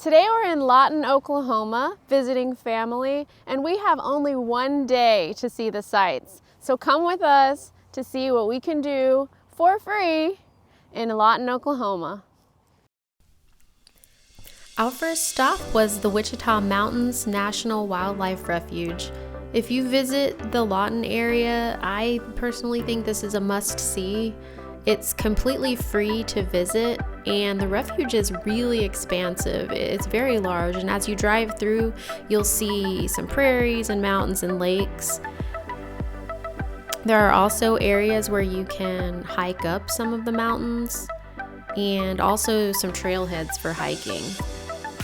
Today we're in Lawton, Oklahoma, visiting family, and we have only one day to see the sights. So come with us to see what we can do for free in Lawton, Oklahoma. Our first stop was the Wichita Mountains National Wildlife Refuge. If you visit the Lawton area, I personally think this is a must-see. It's completely free to visit, and the refuge is really expansive. It's very large, and as you drive through, you'll see some prairies and mountains and lakes. There are also areas where you can hike up some of the mountains, and also some trailheads for hiking.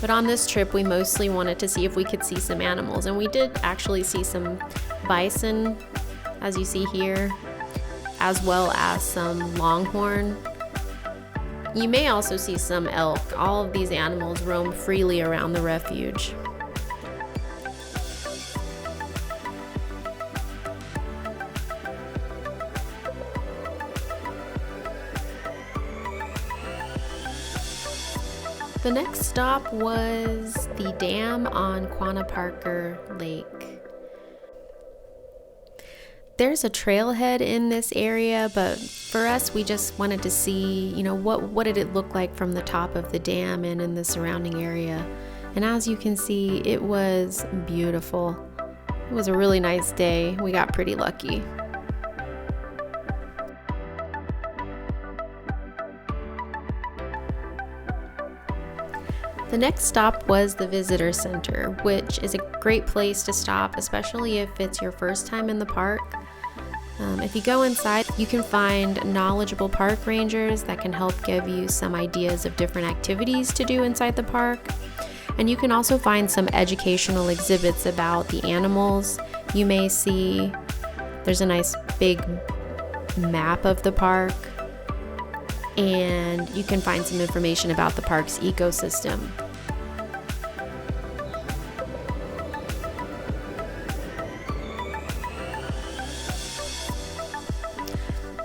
But on this trip, we mostly wanted to see if we could see some animals, and we did actually see some bison, as you see here, as well as some longhorn. You may also see some elk. All of these animals roam freely around the refuge. The next stop was the dam on Quanah Parker Lake. There's a trailhead in this area, but for us, we just wanted to see, what did it look like from the top of the dam and in the surrounding area. And as you can see, it was beautiful. It was a really nice day. We got pretty lucky. The next stop was the Visitor Center, which is a great place to stop, especially if it's your first time in the park. If you go inside, you can find knowledgeable park rangers that can help give you some ideas of different activities to do inside the park. And you can also find some educational exhibits about the animals. You may see there's a nice big map of the park, and you can find some information about the park's ecosystem.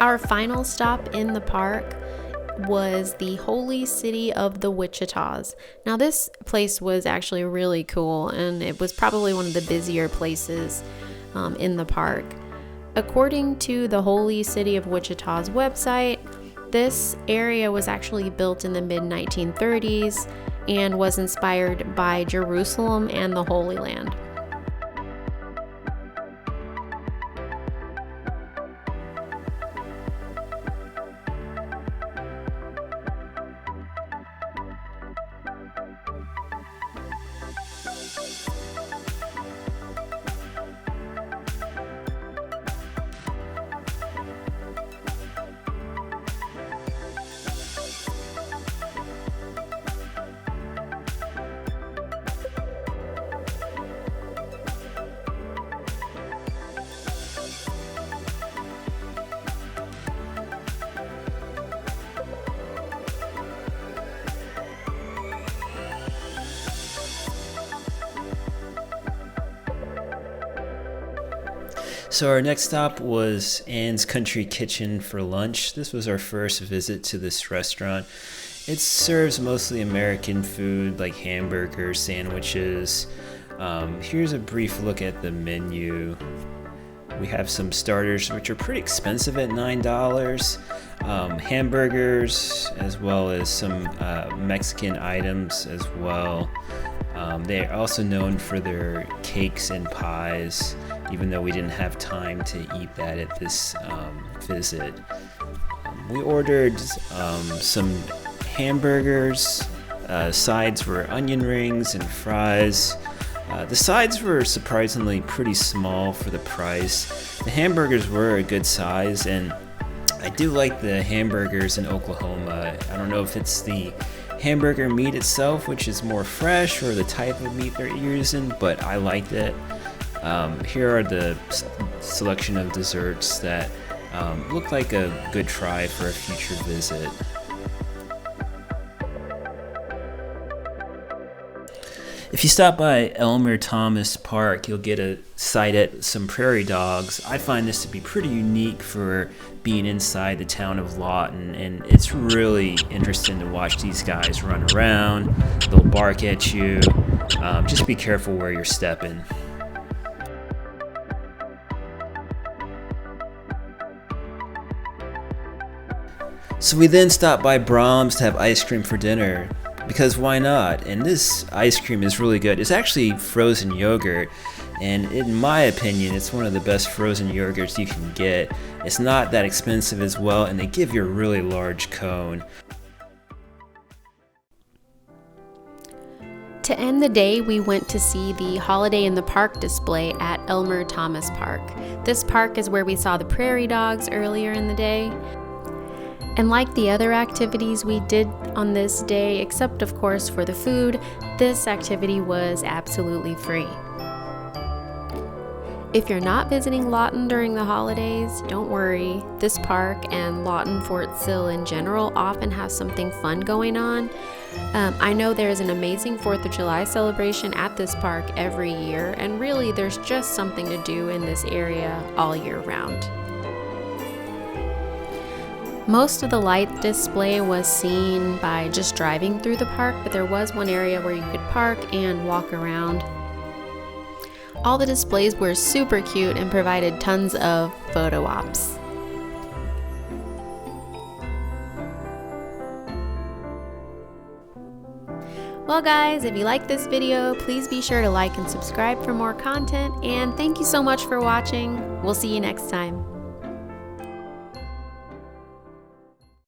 Our final stop in the park was the holy city of the Wichitas. Now this place was actually really cool, and it was probably one of the busier places in the park. According to the Holy City of Wichita's website, this area was actually built in the mid-1930s and was inspired by Jerusalem and the Holy Land. So our next stop was Ann's Country Kitchen for lunch. This was our first visit to this restaurant. It serves mostly American food like hamburgers, sandwiches. Here's a brief look at the menu. We have some starters which are pretty expensive at $9. Hamburgers, as well as some Mexican items as well. They're also known for their cakes and pies, even though we didn't have time to eat that at this visit. We ordered some hamburgers. Sides were onion rings and fries. The sides were surprisingly pretty small for the price. The hamburgers were a good size, and I do like the hamburgers in Oklahoma. I don't know if it's the hamburger meat itself, which is more fresh, or the type of meat they're using, but I liked it. Here are the selection of desserts that look like a good try for a future visit. If you stop by Elmer Thomas Park, you'll get a sight at some prairie dogs. I find this to be pretty unique for being inside the town of Lawton, and it's really interesting to watch these guys run around. They'll bark at you. Just be careful where you're stepping. So we then stopped by Braums to have ice cream for dinner, because why not? And this ice cream is really good. It's actually frozen yogurt, and in my opinion, it's one of the best frozen yogurts you can get. It's not that expensive as well, and they give you a really large cone. To end the day, we went to see the Holiday in the Park display at Elmer Thomas Park. This park is where we saw the prairie dogs earlier in the day. And like the other activities we did on this day, except of course for the food, this activity was absolutely free. If you're not visiting Lawton during the holidays, don't worry. This park and Lawton Fort Sill in general often have something fun going on. I know there's an amazing 4th of July celebration at this park every year, and really there's just something to do in this area all year round. Most of the light display was seen by just driving through the park, but there was one area where you could park and walk around. All the displays were super cute and provided tons of photo ops. Well guys, if you like this video, please be sure to like and subscribe for more content, and thank you so much for watching. We'll see you next time.